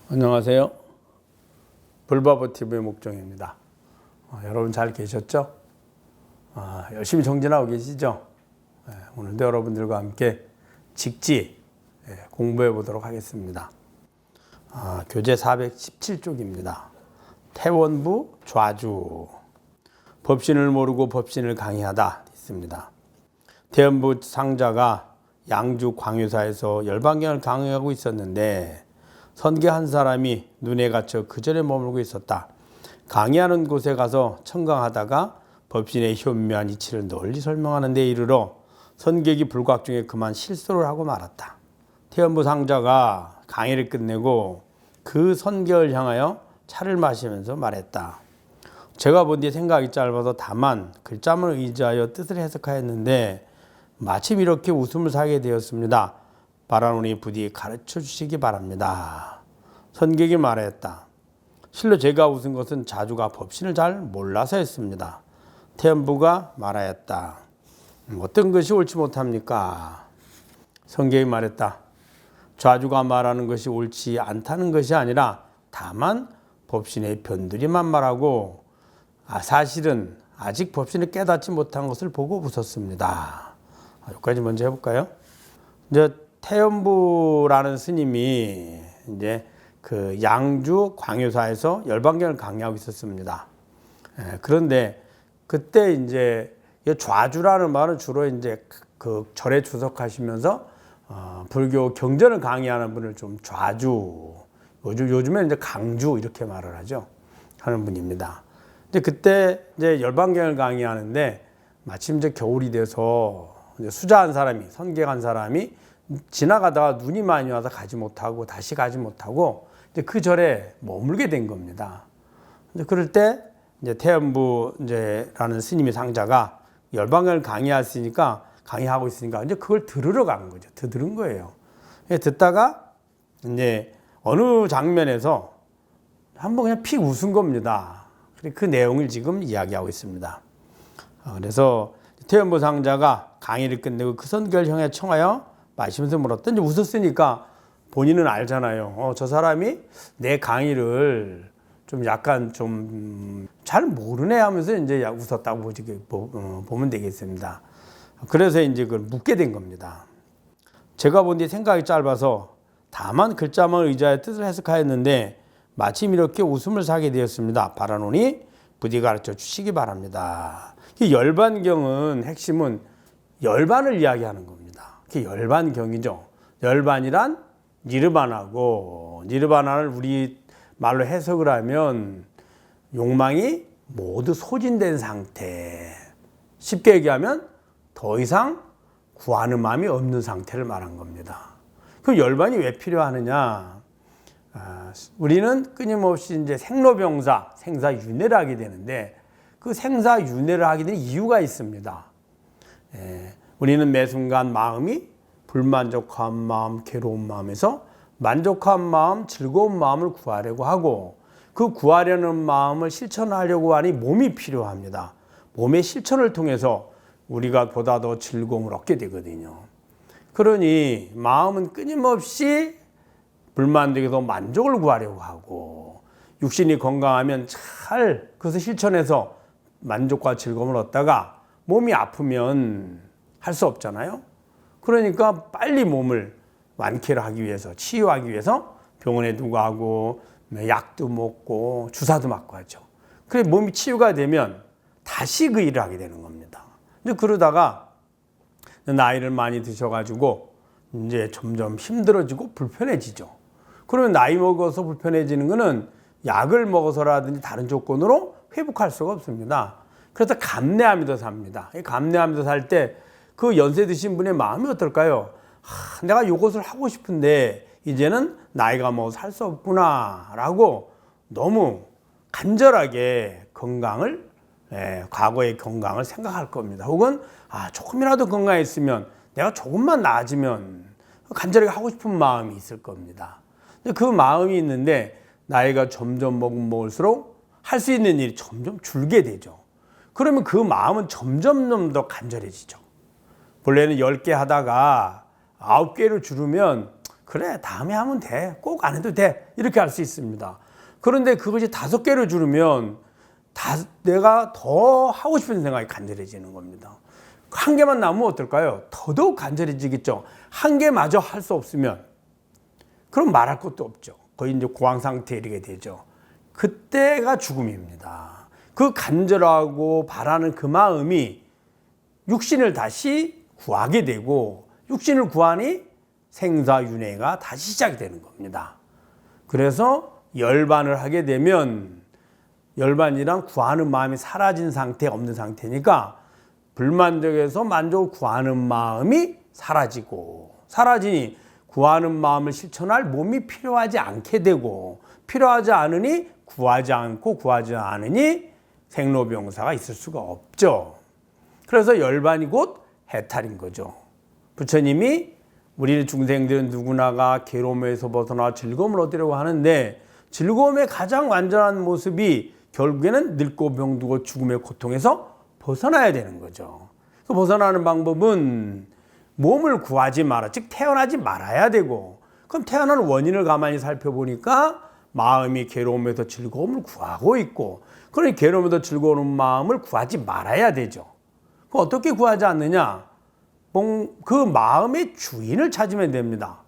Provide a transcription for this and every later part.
안녕하세요. 불바보TV의 목종입니다. 여러분 잘 계셨죠? 열심히 정진하고 계시죠? 오늘도 여러분들과 함께 직지 공부해 보도록 하겠습니다. 교재 417쪽입니다. 태원부 좌주. 법신을 모르고 법신을 강의하다 있습니다. 태원부 상자가 양주 광유사에서 열반경을 강의하고 있었는데 선계 한 사람이 눈에 갇혀 그 전에 머물고 있었다. 강의하는 곳에 가서 청강하다가 법신의 현묘한 이치를 널리 설명하는 데 이르러 선객이 불각 중에 그만 실수를 하고 말았다. 태원부 상자가 강의를 끝내고 그 선객을 향하여 차를 마시면서 말했다. 제가 본 뒤 생각이 짧아서 다만 글자만 의지하여 뜻을 해석하였는데 마침 이렇게 웃음을 사게 되었습니다. 바라노니 부디 가르쳐 주시기 바랍니다. 선객이 말했다. 실로 제가 웃은 것은 자주가 법신을 잘 몰라서였습니다. 태원부가 말하였다. 어떤 것이 옳지 못합니까? 선객이 말했다. 좌주가 말하는 것이 옳지 않다는 것이 아니라 다만 법신의 변두리만 말하고 사실은 아직 법신을 깨닫지 못한 것을 보고 웃었습니다. 여기까지 먼저 해볼까요? 이제 태원부라는 스님이 이제 그 양주 광유사에서 열반경을 강의하고 있었습니다. 그런데 그때 이제 좌주라는 말은 주로 이제 그 절에 주석하시면서 불교 경전을 강의하는 분을 좀 좌주, 요즘에 이제 강주 이렇게 말을 하는 분입니다. 이제 그때 이제 열반경을 강의하는데 마침 이제 겨울이 돼서 이제 수자한 사람이, 선객한 사람이 지나가다가 눈이 많이 와서 다시 가지 못하고 이제 그 절에 머물게 된 겁니다. 이제 그럴 때 이제 태원부라는 스님의 상자가 열반경을 강의하고 있으니까 이제 그걸 들으러 간 거죠. 들은 거예요. 듣다가 이제 어느 장면에서 한번 그냥 픽 웃은 겁니다. 그 내용을 지금 이야기하고 있습니다. 그래서 태원부 상자가 강의를 끝내고 그 선객을 향해 청하여 마시면서 물었다. 이제 웃었으니까 본인은 알잖아요. 저 사람이 내 강의를 좀 약간 좀 잘 모르네 하면서 이제 웃었다고 보면 되겠습니다. 그래서 이제 그걸 묻게 된 겁니다. 제가 본 뒤 생각이 짧아서 다만 글자만 의지하여 뜻을 해석하였는데 마침 이렇게 웃음을 사게 되었습니다. 바라노니 부디 가르쳐 주시기 바랍니다. 이 열반경은 핵심은 열반을 이야기하는 겁니다. 그게 열반경이죠. 열반이란 니르바나고, 니르바나를 우리 말로 해석을 하면 욕망이 모두 소진된 상태. 쉽게 얘기하면 더 이상 구하는 마음이 없는 상태를 말한 겁니다. 그럼 열반이 왜 필요하느냐? 우리는 끊임없이 이제 생로병사, 생사윤회를 하게 되는데 그 생사윤회를 하게 되는 이유가 있습니다. 우리는 매 순간 마음이 불만족한 마음, 괴로운 마음에서 만족한 마음, 즐거운 마음을 구하려고 하고 그 구하려는 마음을 실천하려고 하니 몸이 필요합니다. 몸의 실천을 통해서 우리가 보다 더 즐거움을 얻게 되거든요. 그러니 마음은 끊임없이 불만족에서 만족을 구하려고 하고 육신이 건강하면 잘 그것을 실천해서 만족과 즐거움을 얻다가 몸이 아프면 할 수 없잖아요. 그러니까 빨리 몸을 완쾌를 하기 위해서, 치유하기 위해서 병원에 두고 가고 약도 먹고 주사도 맞고 하죠. 그래 몸이 치유가 되면 다시 그 일을 하게 되는 겁니다. 근데 그러다가 나이를 많이 드셔가지고 이제 점점 힘들어지고 불편해지죠. 그러면 나이 먹어서 불편해지는 거는 약을 먹어서라든지 다른 조건으로 회복할 수가 없습니다. 그래서 감내하면서 삽니다. 감내하면서 살 때 그 연세 드신 분의 마음이 어떨까요? 내가 이것을 하고 싶은데 이제는 나이가 먹어서 살 수 없구나 라고 너무 간절하게 건강을, 과거의 건강을 생각할 겁니다. 혹은 조금이라도 건강했으면 내가 조금만 나아지면 간절하게 하고 싶은 마음이 있을 겁니다. 근데 그 마음이 있는데 나이가 점점 먹을수록 할 수 있는 일이 점점 줄게 되죠. 그러면 그 마음은 점점 더 간절해지죠. 본래는 10개 하다가 9개를 줄이면 그래 다음에 하면 돼. 꼭 안 해도 돼. 이렇게 할 수 있습니다. 그런데 그것이 5개를 줄으면 내가 더 하고 싶은 생각이 간절해지는 겁니다. 1개만 남으면 어떨까요? 더더욱 간절해지겠죠. 1개마저 할 수 없으면 그럼 말할 것도 없죠. 거의 이제 고황 상태에 이르게 되죠. 그때가 죽음입니다. 그 간절하고 바라는 그 마음이 육신을 다시 구하게 되고 육신을 구하니 생사윤회가 다시 시작이 되는 겁니다. 그래서 열반을 하게 되면 열반이란 구하는 마음이 사라진 상태, 없는 상태니까 불만족에서 만족을 구하는 마음이 사라지니 구하는 마음을 실천할 몸이 필요하지 않게 되고 필요하지 않으니 구하지 않으니 생로병사가 있을 수가 없죠. 그래서 열반이 곧 해탈인 거죠. 부처님이 우리 중생들은 누구나가 괴로움에서 벗어나 즐거움을 얻으려고 하는데 즐거움의 가장 완전한 모습이 결국에는 늙고 병들고 죽음의 고통에서 벗어나야 되는 거죠. 그 벗어나는 방법은 몸을 구하지 마라, 즉 태어나지 말아야 되고, 그럼 태어나는 원인을 가만히 살펴보니까 마음이 괴로움에서 즐거움을 구하고 있고, 그러니 괴로움에서 즐거운 마음을 구하지 말아야 되죠. 그 어떻게 구하지 않느냐? 그 마음의 주인을 찾으면 됩니다.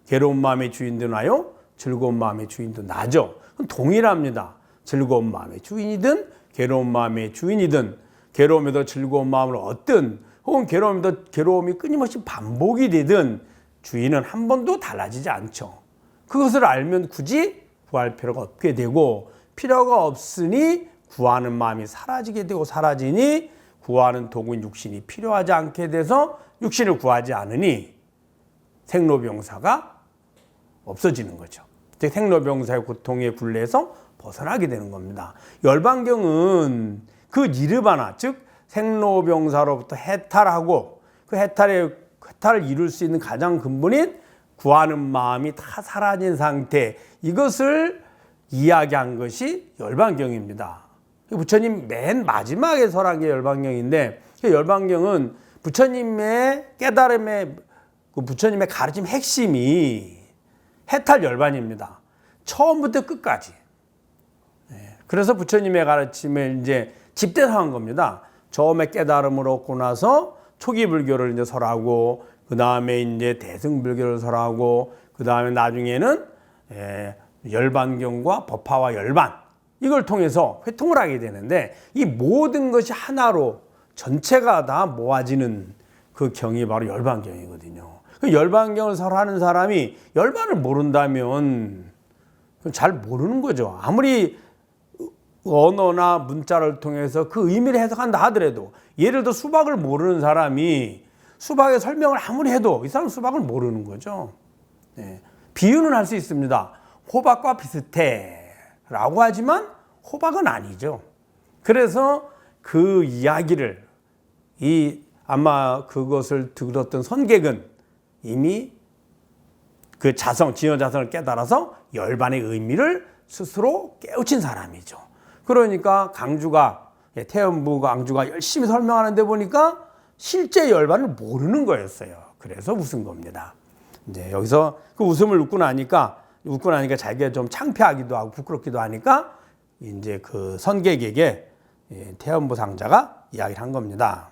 괴로운 마음의 주인도 나요, 즐거운 마음의 주인도 나죠. 동일합니다. 즐거운 마음의 주인이든 괴로운 마음의 주인이든 괴로움에도 즐거운 마음을 얻든 혹은 괴로움에도 괴로움이 끊임없이 반복이 되든 주인은 한 번도 달라지지 않죠. 그것을 알면 굳이 구할 필요가 없게 되고 필요가 없으니 구하는 마음이 사라지게 되고 사라지니 구하는 도구인 육신이 필요하지 않게 돼서 육신을 구하지 않으니 생로병사가 없어지는 거죠. 즉 생로병사의 고통의 굴레에서 벗어나게 되는 겁니다. 열반경은 그 니르바나 즉 생로병사로부터 해탈하고 그 해탈을 이룰 수 있는 가장 근본인 구하는 마음이 다 사라진 상태, 이것을 이야기한 것이 열반경입니다. 부처님 맨 마지막에 설한 게 열반경인데 그 열반경은 부처님의 깨달음의 부처님의 가르침 핵심이 해탈 열반입니다. 처음부터 끝까지. 그래서 부처님의 가르침을 이제 집대성한 겁니다. 처음에 깨달음을 얻고 나서 초기 불교를 이제 설하고, 그 다음에 이제 대승불교를 설하고, 그 다음에 나중에는 열반경과 법화와 열반, 이걸 통해서 회통을 하게 되는데, 이 모든 것이 하나로 전체가 다 모아지는 그 경이 바로 열반경이거든요. 그 열반경을 설하는 사람이 열반을 모른다면 잘 모르는 거죠. 아무리 언어나 문자를 통해서 그 의미를 해석한다 하더라도, 예를 들어 수박을 모르는 사람이 수박의 설명을 아무리 해도 이 사람은 수박을 모르는 거죠. 비유는 할 수 있습니다. 호박과 비슷해 라고 하지만 호박은 아니죠. 그래서 그 이야기를 아마 그것을 들었던 선객은 이미 그 지어자성을 깨달아서 열반의 의미를 스스로 깨우친 사람이죠. 그러니까 태연부 강주가 열심히 설명하는데 보니까 실제 열반을 모르는 거였어요. 그래서 웃은 겁니다. 이제 여기서 그 웃음을 웃고 나니까 자기가 좀 창피하기도 하고 부끄럽기도 하니까 이제 그 선객에게 태연부 상자가 이야기를 한 겁니다.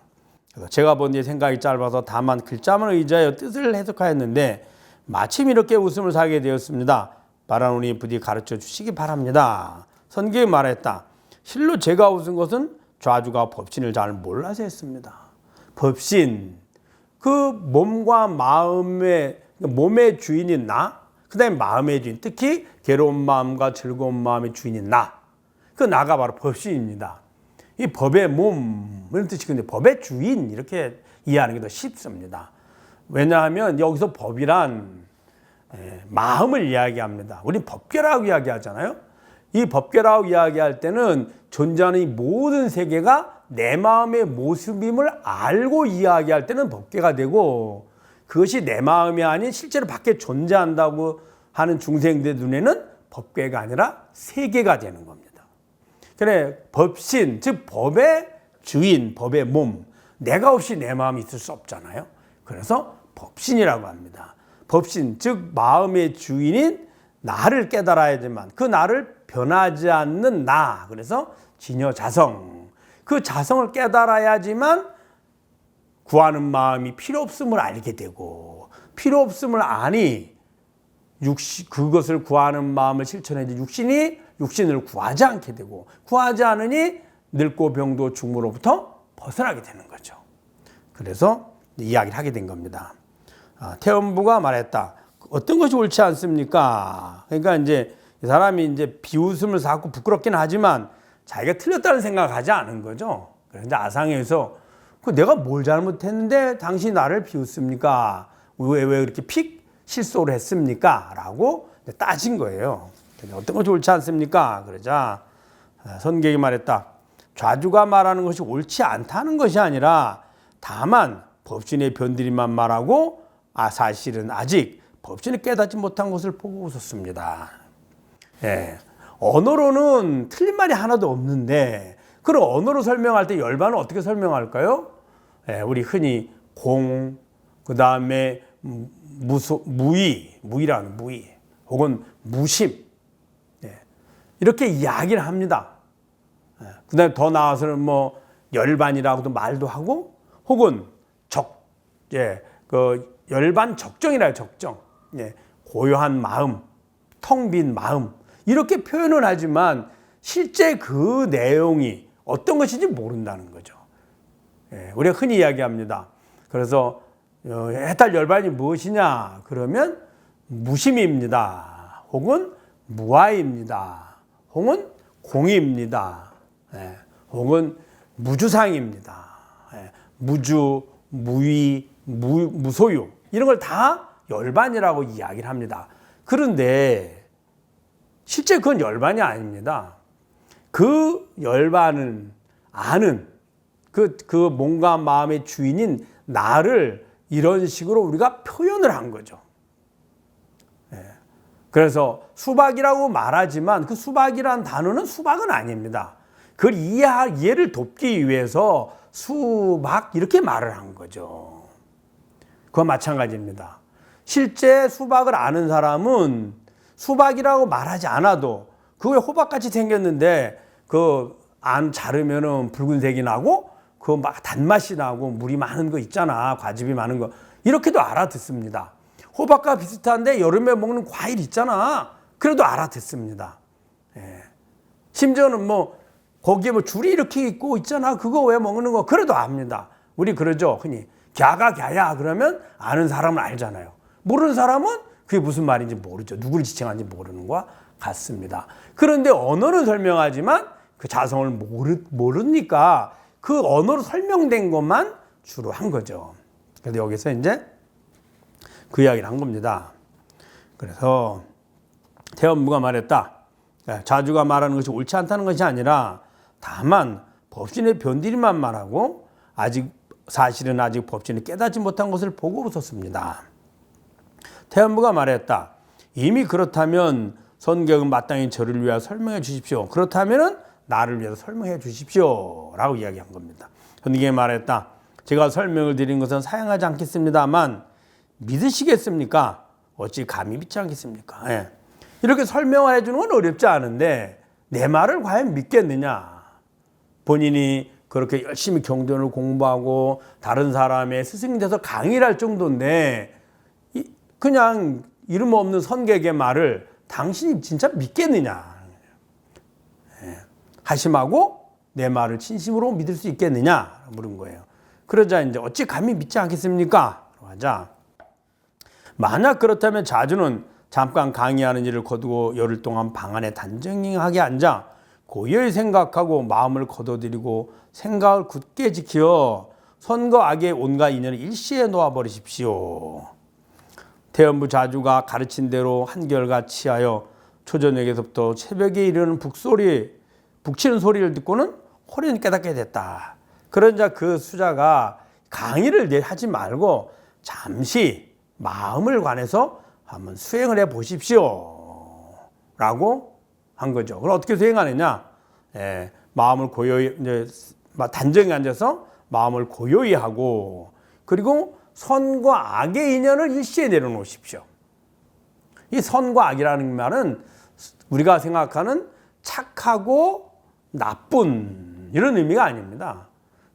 그래서 제가 본 뒤에 생각이 짧아서 다만 글자만 의지하여 뜻을 해석하였는데 마침 이렇게 웃음을 사게 되었습니다. 바라노니 부디 가르쳐 주시기 바랍니다. 선객이 말했다. 실로 제가 웃은 것은 좌주가 법신을 잘 몰라서 했습니다. 법신, 그 몸과 몸의 주인인 나, 그 다음에 마음의 주인, 특히 괴로운 마음과 즐거운 마음의 주인인 나, 그 나가 바로 법신입니다. 이 법의 몸, 이런 뜻이거든요. 법의 주인, 이렇게 이해하는 게 더 쉽습니다. 왜냐하면 여기서 법이란 마음을 이야기합니다. 우리 법계라고 이야기하잖아요. 이 법계라고 이야기할 때는 존재하는 이 모든 세계가 내 마음의 모습임을 알고 이야기할 때는 법계가 되고, 그것이 내 마음이 아닌 실제로 밖에 존재한다고 하는 중생들 눈에는 법계가 아니라 세계가 되는 겁니다. 그래, 법신, 즉 법의 주인, 법의 몸, 내가 없이 내 마음이 있을 수 없잖아요. 그래서 법신이라고 합니다. 법신, 즉 마음의 주인인 나를 깨달아야지만 그 나를 변하지 않는 나, 그래서 진여자성, 그 자성을 깨달아야지만 구하는 마음이 필요 없음을 알게 되고, 필요 없음을 아니 그것을 구하는 마음을 실천해야지 육신을 구하지 않게 되고, 구하지 않으니 늙고 병도 죽음으로부터 벗어나게 되는 거죠. 그래서 이야기를 하게 된 겁니다. 태엄부가 말했다. 어떤 것이 옳지 않습니까? 그러니까 이제 이 사람이 이제 비웃음을 쌓고 부끄럽긴 하지만 자기가 틀렸다는 생각을 하지 않은 거죠. 그런데 아상에서 내가 뭘 잘못했는데 당신이 나를 비웃습니까? 왜 그렇게 픽 실소를 했습니까? 라고 따진 거예요. 어떤 것이 옳지 않습니까? 그러자 선객이 말했다. 좌주가 말하는 것이 옳지 않다는 것이 아니라 다만 법신의 변들이만 말하고 사실은 아직 법신이 깨닫지 못한 것을 보고 웃었습니다. 예, 언어로는 틀린 말이 하나도 없는데 그런 언어로 설명할 때 열반은 어떻게 설명할까요? 예, 우리 흔히 공, 그 다음에 무의라는 무의, 혹은 무심, 예, 이렇게 이야기를 합니다. 예, 그 다음에 더 나아가서는 뭐 열반이라고도 말도 하고, 혹은 열반 적정이라요, 적정. 예, 고요한 마음, 텅 빈 마음, 이렇게 표현을 하지만 실제 그 내용이 어떤 것인지 모른다는 거죠. 예, 우리가 흔히 이야기합니다. 그래서 해탈 열반이 무엇이냐? 그러면 무심입니다. 혹은 무아입니다. 혹은 공입니다. 예, 혹은 무주상입니다. 예, 무주, 무의, 무소유, 이런 걸 다 열반이라고 이야기를 합니다. 그런데 실제 그건 열반이 아닙니다. 그 열반은 아는 그 몸과 마음의 주인인 나를 이런 식으로 우리가 표현을 한 거죠. 예. 그래서 수박이라고 말하지만 그 수박이란 단어는 수박은 아닙니다. 그걸 이해를 돕기 위해서 수박 이렇게 말을 한 거죠. 그와 마찬가지입니다. 실제 수박을 아는 사람은 수박이라고 말하지 않아도 그게 호박같이 생겼는데 그 안 자르면은 붉은색이 나고 그 막 단맛이 나고 물이 많은 거 있잖아, 과즙이 많은 거, 이렇게도 알아듣습니다. 호박과 비슷한데 여름에 먹는 과일 있잖아, 그래도 알아듣습니다. 예. 심지어는 뭐 거기에 뭐 줄이 이렇게 있고 있잖아, 그거 왜 먹는 거, 그래도 압니다. 우리 그러죠, 흔히 갸가 갸야 그러면 아는 사람은 알잖아요. 모르는 사람은 그게 무슨 말인지 모르죠. 누구를 지칭하는지 모르는 것과 같습니다. 그런데 언어는 설명하지만 그 자성을 모르니까 그 언어로 설명된 것만 주로 한 거죠. 그래서 여기서 이제 그 이야기를 한 겁니다. 그래서 태엄부가 말했다. 자주가 말하는 것이 옳지 않다는 것이 아니라 다만 법신의 변들이만 말하고 사실은 아직 법신이 깨닫지 못한 것을 보고 웃었습니다. 태엄부가 말했다. 이미 그렇다면 선객은 마땅히 저를 위하여 설명해 주십시오. 그렇다면은 나를 위해서 설명해 주십시오. 라고 이야기한 겁니다. 선객이 말했다. 제가 설명을 드린 것은 사양하지 않겠습니다만 믿으시겠습니까? 어찌 감히 믿지 않겠습니까? 예. 이렇게 설명을 해주는 건 어렵지 않은데 내 말을 과연 믿겠느냐? 본인이 그렇게 열심히 경전을 공부하고 다른 사람의 스승이 돼서 강의를 할 정도인데 그냥 이름 없는 선객의 말을 당신이 진짜 믿겠느냐? 하심하고 내 말을 진심으로 믿을 수 있겠느냐? 물은 거예요. 그러자 이제 어찌 감히 믿지 않겠습니까? 하자. 만약 그렇다면 자주는 잠깐 강의하는 일을 거두고 열흘 동안 방 안에 단정하게 앉아 고요히 생각하고 마음을 거둬들이고 생각을 굳게 지켜 선과 악의 온갖 인연을 일시에 놓아버리십시오. 태엄부 자주가 가르친 대로 한결같이 하여 초저녁에서부터 새벽에 이르는 북치는 소리를 듣고는 호련히 깨닫게 됐다. 그러자 그 수자가 강의를 하지 말고 잠시 마음을 관해서 한번 수행을 해 보십시오. 라고 한 거죠. 그럼 어떻게 수행하느냐? 마음을 고요히, 단정히 앉아서 마음을 고요히 하고, 그리고 선과 악의 인연을 일시에 내려놓으십시오. 이 선과 악이라는 말은 우리가 생각하는 착하고 나쁜 이런 의미가 아닙니다.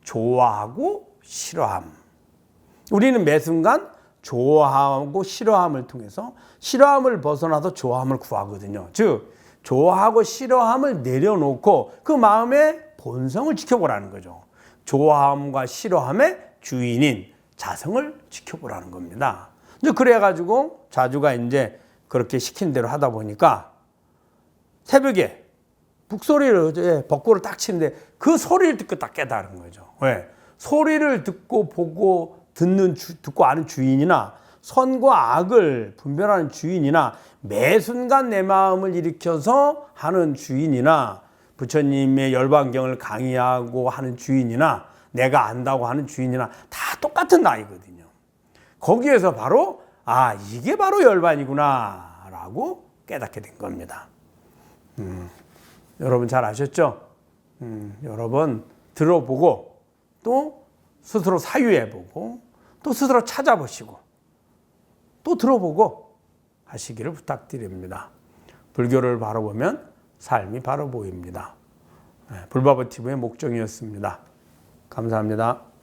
좋아하고 싫어함. 우리는 매 순간 좋아하고 싫어함을 통해서 싫어함을 벗어나서 좋아함을 구하거든요. 즉 좋아하고 싫어함을 내려놓고 그 마음의 본성을 지켜보라는 거죠. 좋아함과 싫어함의 주인인 자성을 지켜보라는 겁니다. 이제 그래가지고 자주가 이제 그렇게 시킨 대로 하다 보니까 새벽에 북소리를 벚꽃을 딱 치는데 그 소리를 듣고 딱 깨달은 거죠. 왜? 소리를 듣고 보고 듣고 아는 주인이나 선과 악을 분별하는 주인이나 매 순간 내 마음을 일으켜서 하는 주인이나 부처님의 열반경을 강의하고 하는 주인이나 내가 안다고 하는 주인이나 다 똑같은 나이거든요. 거기에서 바로 이게 바로 열반이구나 라고 깨닫게 된 겁니다. 여러분 잘 아셨죠? 여러분 들어보고 또 스스로 사유해보고 또 스스로 찾아보시고 또 들어보고 하시기를 부탁드립니다. 불교를 바라보면 삶이 바로 보입니다. 불바보TV의 목종이었습니다. 감사합니다.